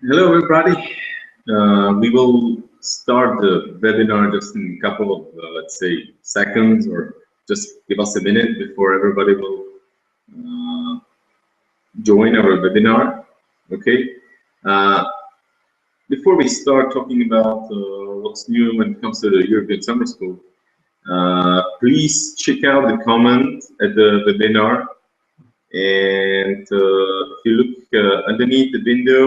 Hello, everybody. We will start the webinar just in a couple of, let's say, seconds, or just give us a minute before everybody will uh, join our webinar. Okay. Uh, Before we start talking about what's new when it comes to the European Summer School, please check out the comment at the webinar. And if you look underneath the window,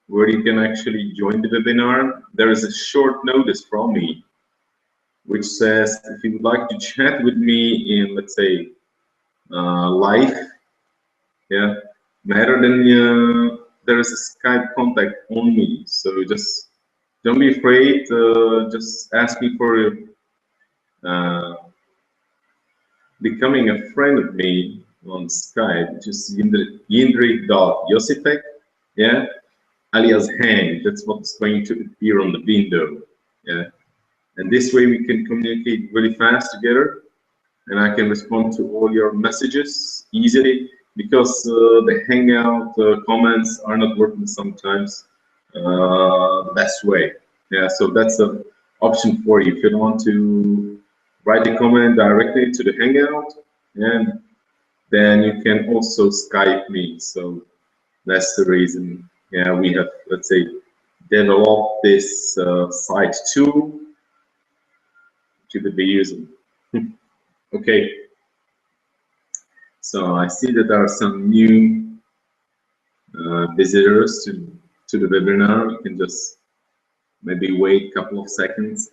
where you can actually join the webinar, there is a short notice from me, which says if you would like to chat with me in, let's say, live, yeah, rather than there is a Skype contact on me. So just don't be afraid. Just ask me for uh, becoming a friend of me on Skype, which is Jindrik.Josifek, yeah, alias Hang. That's what's going to appear on the window. Yeah, and this way we can communicate really fast together, and I can respond to all your messages easily, because the Hangout comments are not working sometimes the best way. Yeah, so that's an option for you. If you don't want to write a comment directly to the Hangout, and then you can also Skype me. So that's the reason. Yeah, we have, let's say, developed this site tool to be using. Okay. So I see that there are some new visitors to the webinar. You can just maybe wait a couple of seconds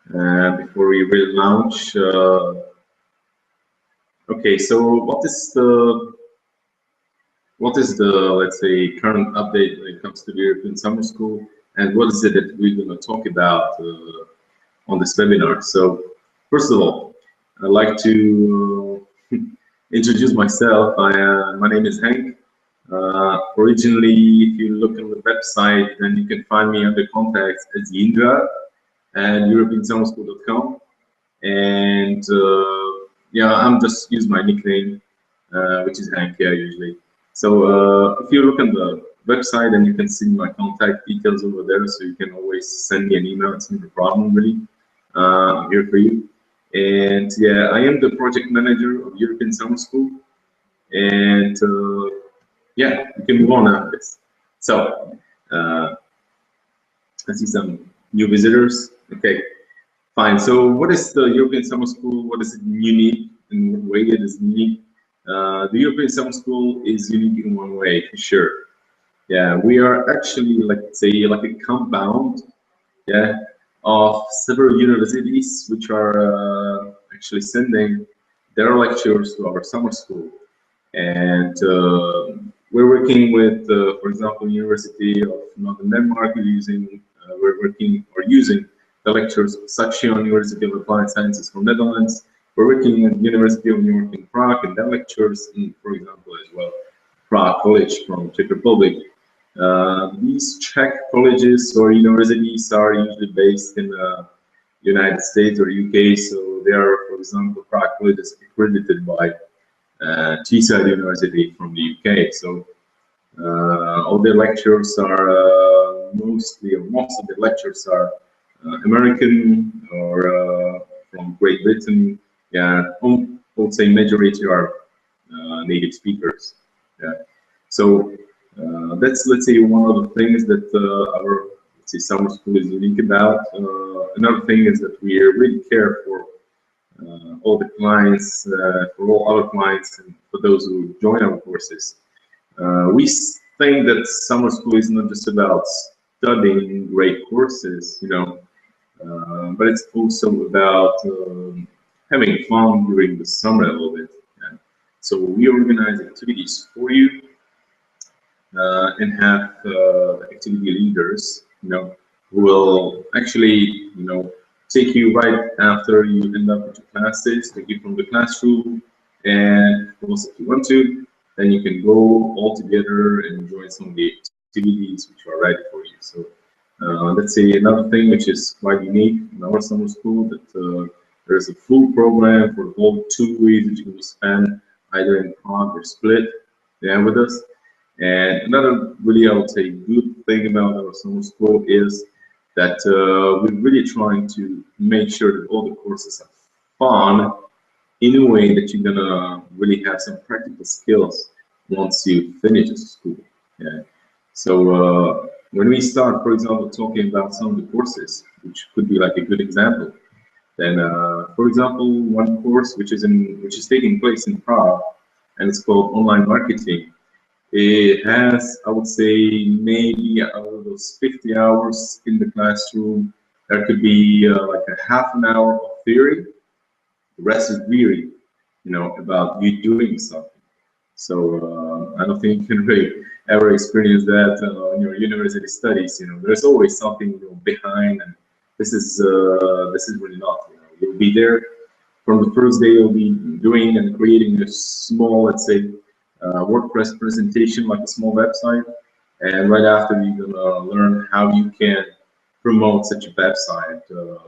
before we really launch. Okay, so what is the let's say current update when it comes to the European Summer School, and what is it that we're going to talk about on this webinar? So first of all, I'd like to introduce myself. My name is Hank. Originally, if you look on the website, then you can find me under contacts as Jindra at EuropeanSummerSchool.com. And yeah, I'm just use my nickname, which is Hank here usually. So if you look on the website, then you can see my contact details over there, so you can always send me an email. It's not a problem, really. I'm here for you. And yeah, I am the project manager of European Summer School. And yeah, you can move on now. So I see some new visitors. Okay, fine. So what is the European Summer School? What is it unique? In what way it is unique? The European Summer School is unique in one way, for sure. Yeah, we are actually, like, say, like a compound, yeah, of several universities which are actually sending their lectures to our summer school. And we're working with, for example, University of Northern Denmark. We're working or using the lectures of Saxion, University of Applied Sciences from Netherlands. We're working at University of New York in Prague, and their lectures in, for example, as well, Prague College from Czech Republic. These Czech colleges or universities are usually based in the United States or UK, so they are, for example, Prague College is accredited by Teesside University from the UK. So all the lectures are mostly, or most of the lectures are American or from Great Britain. Yeah, I would say majority are native speakers. Yeah, so that's, let's say, one of the things that our, let's say, summer school is unique about. Another thing is that we really care for all the clients, for all our clients, and for those who join our courses. We think that summer school is not just about studying great courses, you know, but it's also about having fun during the summer a little bit. Yeah. So we organize activities for you and have activity leaders, you know, who will actually, you know, take you right after you end up with your classes, take you from the classroom, and of course, if you want to, then you can go all together and join some of the activities which are ready for you. So let's say another thing which is quite unique in our summer school, that there is a full program for the whole 2 weeks that you can spend either in Prague or Split, yeah, with us. And another really, I would say, good thing about our summer school is that we're really trying to make sure that all the courses are fun in a way that you're gonna really have some practical skills once you finish school. Yeah. So when we start, for example, talking about some of the courses, which could be like a good example, then for example, one course which is taking place in Prague, and it's called online marketing. It has, I would say, maybe out of those 50 hours in the classroom, there could be like a half an hour of theory. The rest is really, about you doing something. So I don't think you can really ever experience that in your university studies. There's always something behind, and this is really not. You'll be there from the first day. You'll be doing and creating a small, let's say, WordPress presentation, like a small website, and right after you're gonna learn how you can promote such a website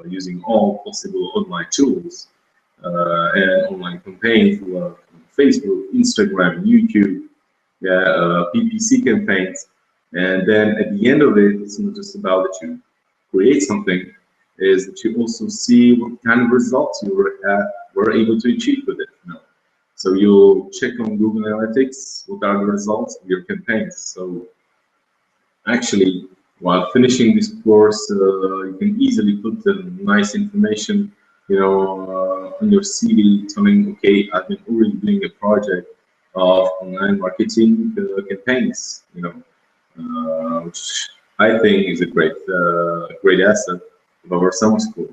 using all possible online tools and online campaigns like Facebook, Instagram, YouTube, yeah, PPC campaigns, and then at the end of it, it's not just about that you create something, is that you also see what kind of results you were able to achieve with it. So you'll check on Google Analytics, what are the results of your campaigns. So actually, while finishing this course, you can easily put the nice information, on your CV, telling, okay, I've been already doing a project of online marketing campaigns, which I think is a great asset of our summer school.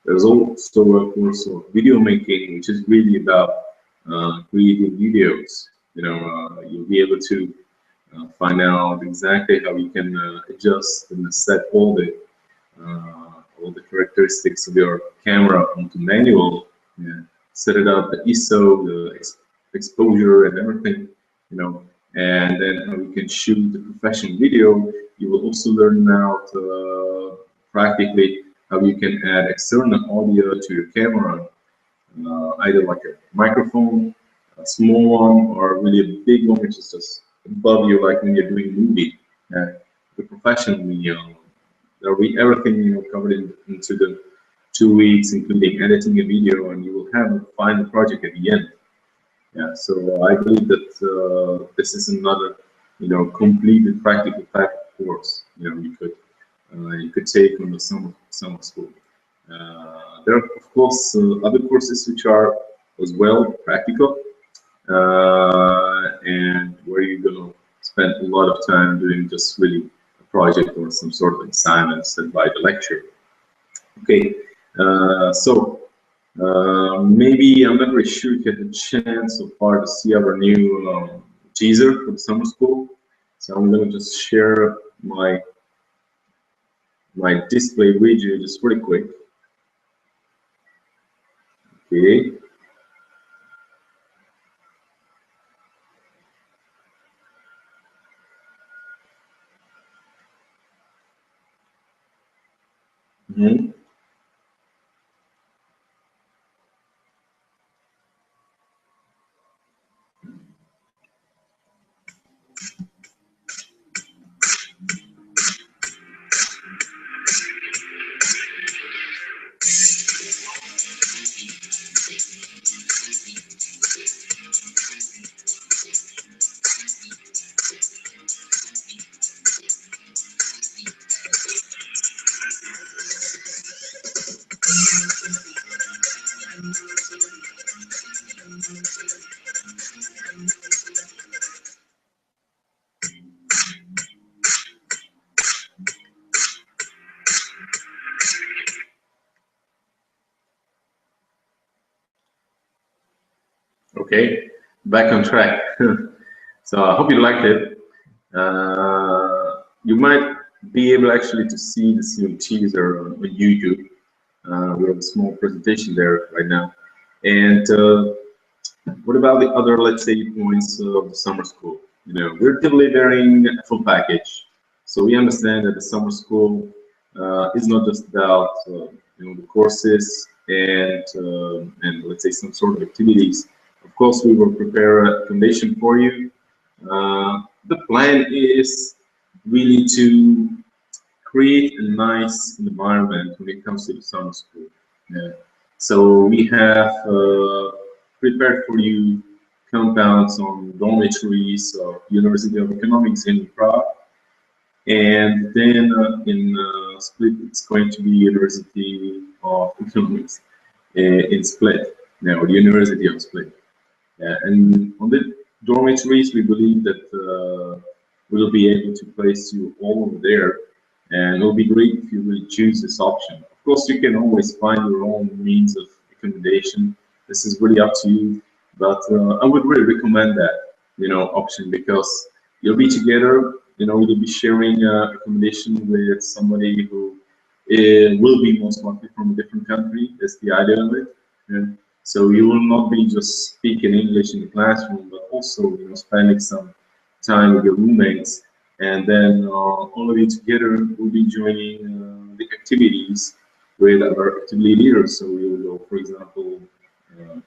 There's also a course of video making, which is really about creating videos. You'll be able to find out exactly how you can adjust and set all the characteristics of your camera onto manual, set it up, the ISO, the exposure, and everything, and then how you can shoot the professional video. You will also learn now practically how you can add external audio to your camera. Either like a microphone, a small one, or really a big one, which is just above you, like when you're doing a movie. The professional video, there'll be everything covered into the 2 weeks, including editing a video, and you will have a final project at the end. Yeah, so I believe that this is another, completely practical type of course. You could take from the summer school. There are, of course, other courses which are as well practical, and where you're going to spend a lot of time doing just really a project or some sort of assignment set by the lecturer. Okay, so maybe I'm not really sure if you had a chance so far to see our new teaser for the summer school. So I'm going to just share my display with you just really quick. Okay. Mm-hmm. Okay, back on track. So I hope you liked it. You might be able actually to see this new teaser on YouTube. We have a small presentation there right now. And what about the other, let's say, points of the summer school? We're delivering a full package. So we understand that the summer school is not just about the courses and let's say some sort of activities. Of course, we will prepare a foundation for you, the plan is really to create a nice environment when it comes to the summer school. Yeah. So we have prepared for you compounds on dormitories of University of Economics in Prague, and then in Split it's going to be University of Economics in Split, now the University of Split. And on the dormitories, we believe that we'll be able to place you all over there, and it'll be great if you really choose this option. Of course, you can always find your own means of accommodation. This is really up to you, but I would really recommend that, option, because you'll be together. You'll be sharing accommodation with somebody who will be most likely from a different country. That's the idea of it. Yeah. So you will not be just speaking English in the classroom, but also spending some time with your roommates, and then all of you together will be joining the activities with our activity leaders. So you'll go, for example,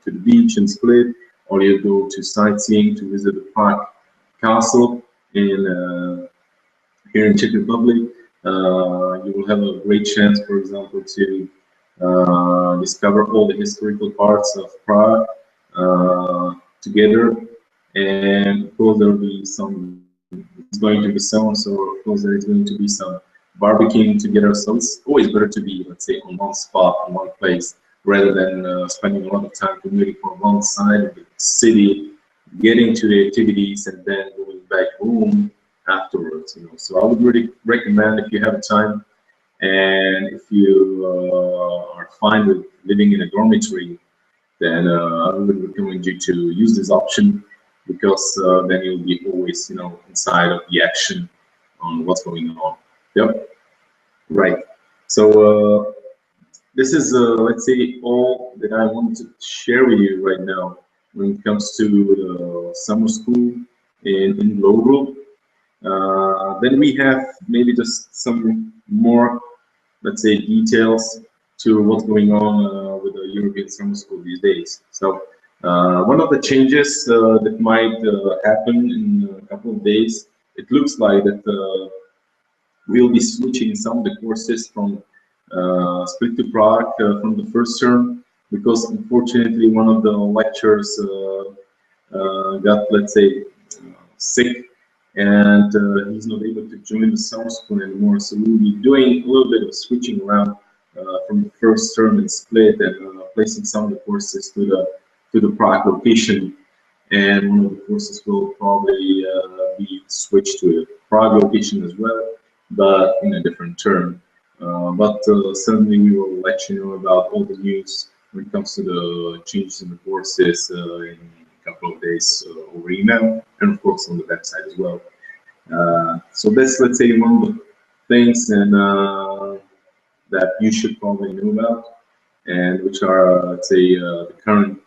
to the beach in Split, or you go to sightseeing to visit the Prague Castle in here in Czech Republic. You will have a great chance, for example, to discover all the historical parts of Prague together. And of course, there will be some, it's going to be summer, so of course there is going to be some barbecuing together. So it's always better to be, let's say, on one spot, on one place, rather than spending a lot of time commuting from one side of the city, getting to the activities, and then going back home afterwards. So I would really recommend, if you have time and if you are fine with living in a dormitory, then I would recommend you to use this option, because then you'll be always, inside of the action on what's going on. Yep. Right. So this is, let's say, all that I wanted to share with you right now when it comes to the summer school in Global. Then we have maybe just some more, let's say, details to what's going on with the European summer school these days. So one of the changes that might happen in a couple of days, it looks like that we'll be switching some of the courses from Split to Prague from the first term, because unfortunately one of the lecturers got, let's say, sick, and he's not able to join the summer school anymore. So we'll be doing a little bit of switching around from the first term in Split, and placing some of the courses to the Prague location, and one of the courses will probably be switched to the Prague location as well, but in a different term. But certainly we will let you know about all the news when it comes to the changes in the courses in a couple of days over email, and of course on the website as well. So that's, let's say, one of the things and that you should probably know about, and which are, let's say, the current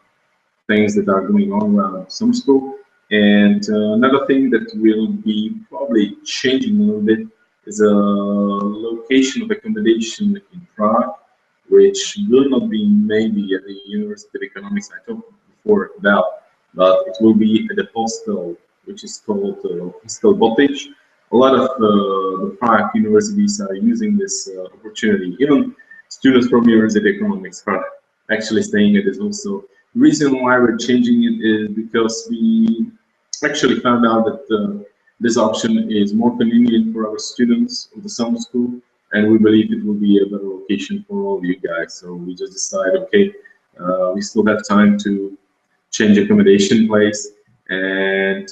things that are going on around summer school. And another thing that will be probably changing a little bit is a location of accommodation in Prague, which will not be maybe at the University of Economics I talked before about, but it will be at the hostel, which is called Hostel Botič. A lot of the Prague universities are using this opportunity. Even students from University of Economics are actually staying at this hostel. The reason why we're changing it is because we actually found out that this option is more convenient for our students of the summer school, and we believe it will be a better location for all of you guys. So we just decided, okay, we still have time to change accommodation place, and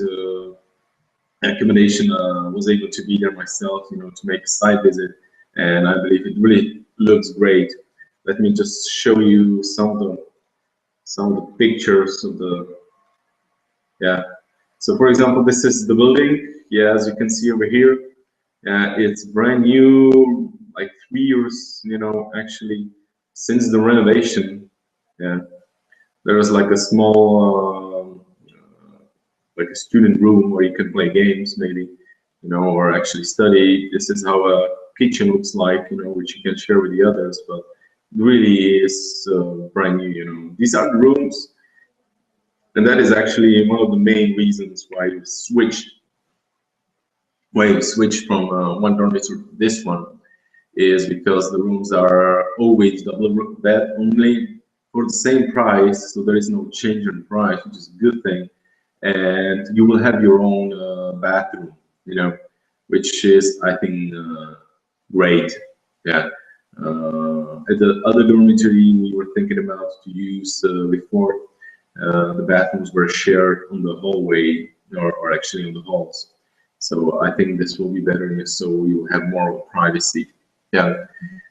accommodation was able to be there myself, to make a site visit, and I believe it really looks great. Let me just show you some of the pictures of the, yeah. So for example, this is the building. Yeah, as you can see over here, it's brand new, like 3 years, actually, since the renovation. Yeah, there is like a small, like a student room where you can play games, maybe, or actually study. This is how a kitchen looks like, which you can share with the others, but really is brand new. These are the rooms. And that is actually one of the main reasons why we switched why you switch from one dormitory to this one is because the rooms are always double bed only for the same price, so there is no change in price, which is a good thing. And you will have your own bathroom, you know, which is, I think, great. Yeah. At the other dormitory we were thinking about to use before, the bathrooms were shared on the hallway, or actually on the halls. So I think this will be better, so you'll have more privacy. Yeah.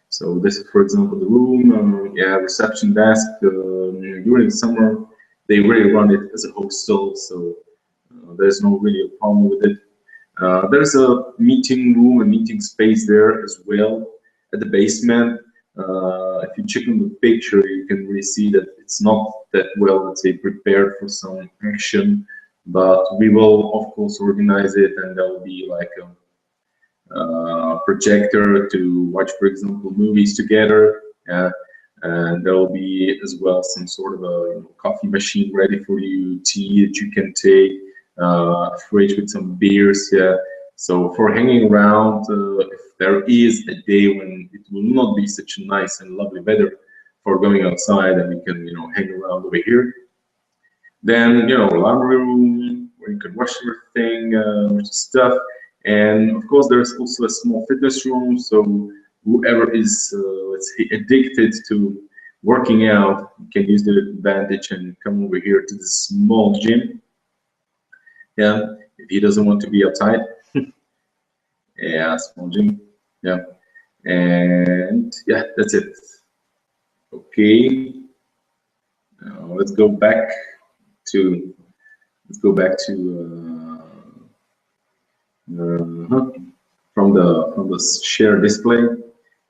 So this is, for example, the room. Yeah, reception desk. During the summer, they really run it as a hostel, so there's no really a problem with it. There's a meeting room, a meeting space there as well at the basement. If you check on the picture, you can really see that it's not that well, let's say, prepared for some action, but we will, of course, organize it, and there will be like a projector to watch, for example, movies together. And there will be as well some sort of a coffee machine ready for you, tea that you can take, fridge with some beers. Yeah. So for hanging around, if there is a day when it will not be such a nice and lovely weather for going outside, and we can hang around over here. Then laundry room where you can wash everything, stuff. And of course, there's also a small fitness room. So whoever is, let's say, addicted to working out can use the advantage and come over here to this small gym. Yeah, if he doesn't want to be outside. Yeah, small gym. Yeah, and yeah, that's it. Okay, now let's go back to from the share display.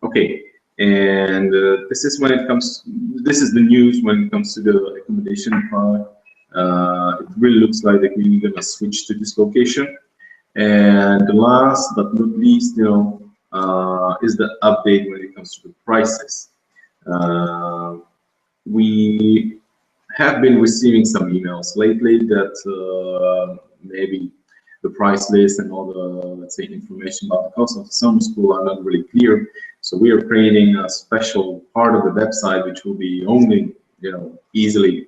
Okay, and this is when it comes. This is the news when it comes to the accommodation part. It really looks like that we're gonna switch to this location. And the last but not least, is the update when it comes to the prices. We have been receiving some emails lately that maybe the price list and all the, let's say, information about the cost of the summer school are not really clear. So we are creating a special part of the website which will be only, easily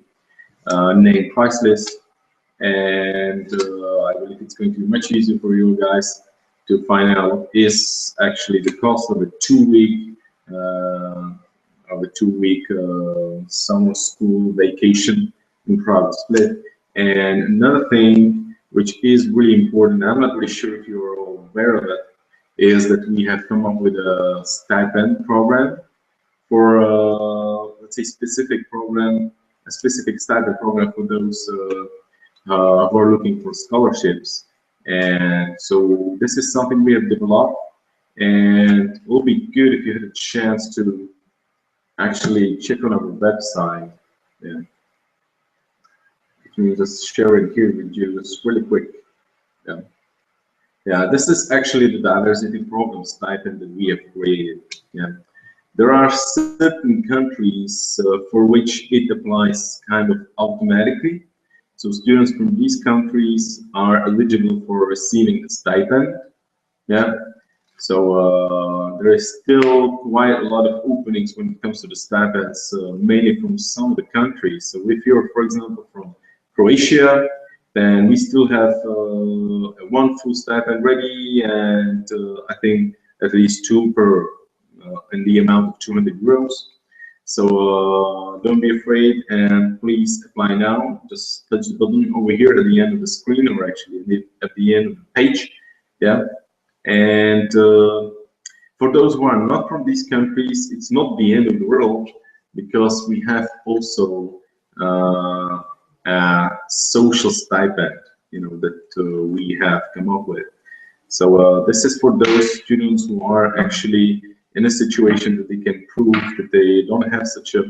named price list. And I believe it's going to be much easier for you guys to find out what is actually the cost of a two-week summer school vacation in Prague split. And another thing which is really important, I'm not really sure if you're all aware of it, is that we have come up with a stipend program for let's say a specific stipend program for those who are looking for scholarships. And so this is something we have developed, and it will be good if you had a chance to actually check on our website. Yeah. Let me just share it here with you just really quick. Yeah. Yeah, this is actually the diversity program stipend that we have created. Yeah. There are certain countries for which it applies kind of automatically. So students from these countries are eligible for receiving a stipend. Yeah. So there is still quite a lot of openings when it comes to the stipends, mainly from some of the countries. So if you're, for example, from Croatia, then we still have one full stipend ready, and I think at least two per in the amount of 200 euros. So don't be afraid, and please apply now. Just touch the button over here at the end of the screen, or actually at the end of the page. Yeah. And for those who are not from these countries, it's not the end of the world, because we have also a social stipend, that we have come up with. So this is for those students who are actually in a situation that they can prove that they don't have such a,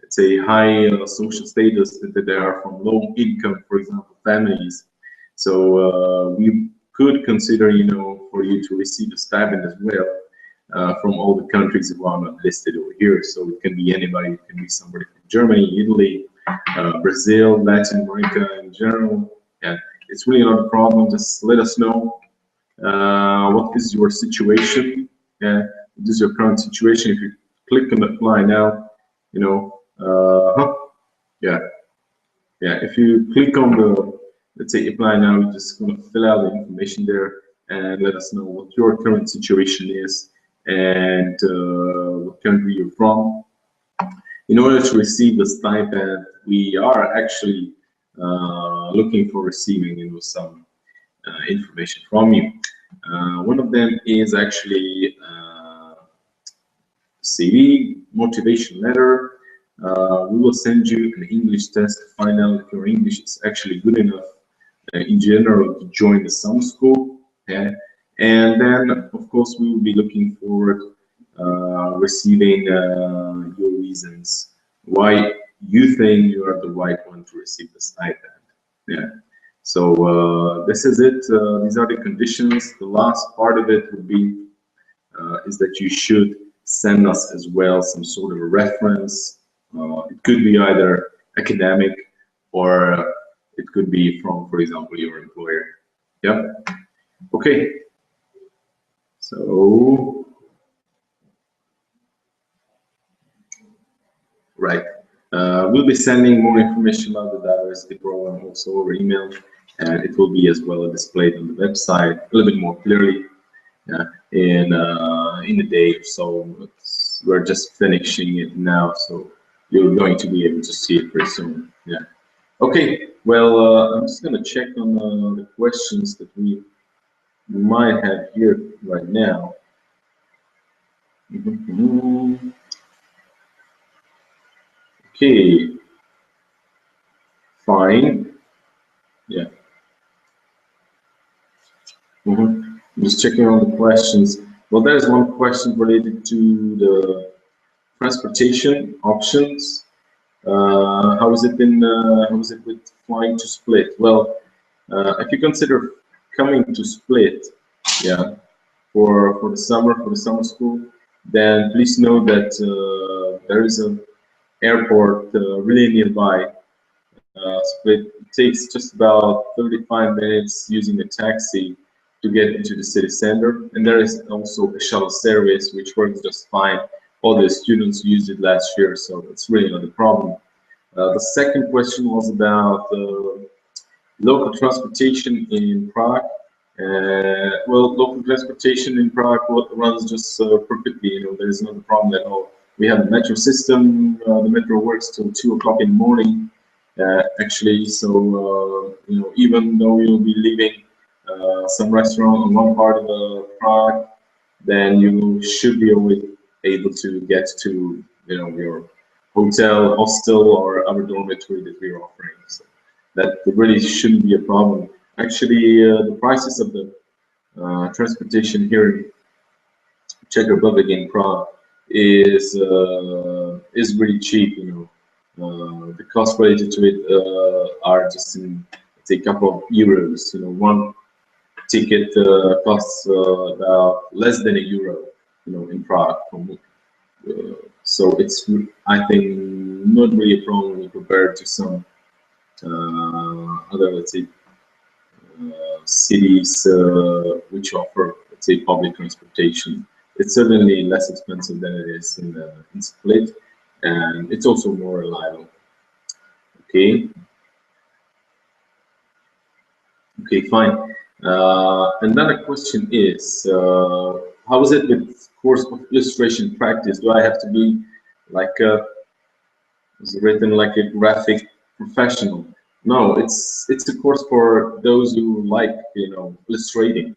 let's say, high social status, that they are from low income, for example, families. So we could consider, for you to receive a stipend as well from all the countries that are not listed over here. So it can be anybody. It can be somebody from Germany, Italy, Brazil, Latin America in general. And it's really not a problem. Just let us know. what is your situation? What is your current situation? If you click on apply now, you know, yeah, if you click on the, let's say, apply now, you're just going to fill out the information there and let us know what your current situation is and what country you're from. In order to receive the stipend, we are actually looking for receiving, some information from you. One of them is actually CV, motivation letter. We will send you an English test to find out if your English is actually good enough in general to join the summer school. Yeah? And then, of course, we will be looking forward receiving your reasons why you think you are the right one to receive the stipend. Yeah. So this is it. These are the conditions. The last part of it would be is that you should send us as well some sort of a reference. It could be either academic or it could be from, for example, your employer. Yeah. Okay. So, right. We'll be sending more information about the diversity program also over email, and it will be as well displayed on the website a little bit more clearly in a day or so. We're just finishing it now, so you're going to be able to see it pretty soon. Yeah. Okay. Well, I'm just going to check on the questions that we might have here right now. Okay. Fine. Yeah. I'm just checking on the questions. Well, there's one question related to the transportation options. How is it with flying to Split? Well, if you consider coming to Split, yeah, for the summer school, then please know that there is an airport really nearby. Split. It takes just about 35 minutes using a taxi to get into the city center, and there is also a shuttle service which works just fine. All the students used it last year, so that's really not a problem. The second question was about local transportation in Prague. Well, local transportation in Prague runs just perfectly. There's not a problem at all. We have a metro system. The metro works till 2 o'clock in the morning. Actually, so even though you'll be leaving some restaurant on one part of Prague, then you should be always able to get to your hotel, hostel, or other dormitory that we're offering. So that really shouldn't be a problem. Actually, the prices of the transportation here in Czech Republic in Prague is really cheap. The costs related to it are just in, let's say, a couple of euros. One ticket costs about less than €1, in Prague. So it's, I think, not really a problem when compared to some other, let's say, cities which offer, let's say, public transportation. It's certainly less expensive than it is in Split, and it's also more reliable. Okay. Okay, fine. Another question is, how is it with course of illustration practice? Do I have to be like is it written like a graphic professional? No, it's a course for those who like illustrating.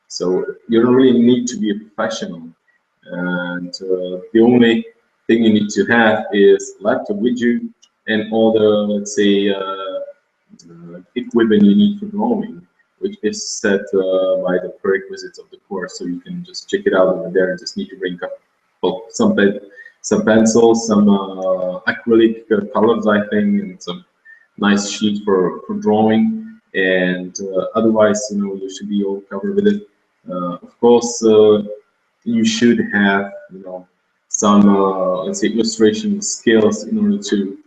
So you don't really need to be a professional, and the only thing you need to have is laptop with you and all the, let's say, equipment you need for drawing, which is set by the prerequisites of the course. So you can just check it out over there. You just need to bring up some pencils, some acrylic colors, I think, and some nice sheet for drawing. And otherwise, you should be all covered with it. Of course, you should have, some, let's say, illustration skills in order to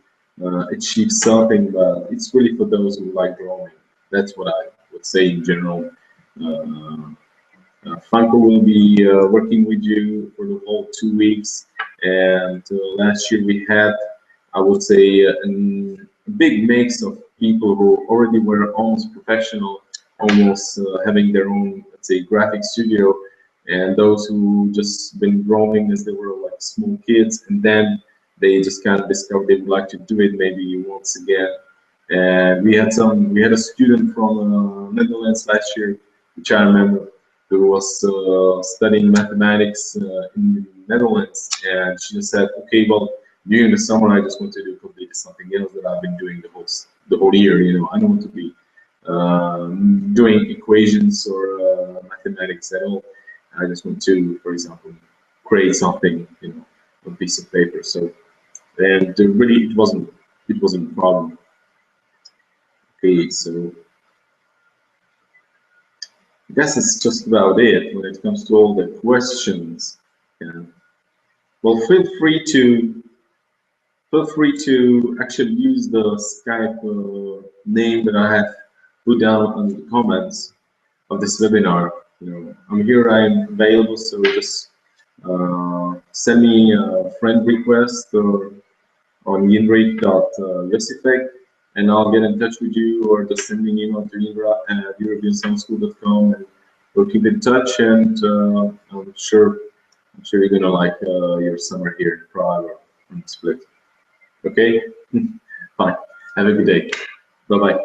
achieve something, but it's really for those who like drawing. That's what I would say in general. Franco will be working with you for the whole 2 weeks. And last year we had, I would say, a big mix of people who already were almost professional, almost having their own, let's say, graphic studio, and those who just been growing as they were like small kids, and then they just kind of discovered they would like to do it maybe once again. And we had a student from Netherlands last year, which I remember, who was studying mathematics in the Netherlands, and she just said, "Okay, well, during the summer, I just want to do completely something else that I've been doing the whole year. You know, I don't want to be doing equations or mathematics at all. I just want to, for example, create something, you know, on a piece of paper." So, and really, it wasn't a problem. Okay, so I guess it's just about it when it comes to all the questions. Yeah. Well, feel free to actually use the Skype name that I have put down in the comments of this webinar. You know, I'm here, I'm available, so just send me a friend request or on yinrik.josifek, and I'll get in touch with you, or just send me an email to yinra@europeansummerschool.com, and we'll keep in touch. And I'm sure you're gonna like your summer here in Prague or in Split. Okay, fine. Have a good day. Bye bye.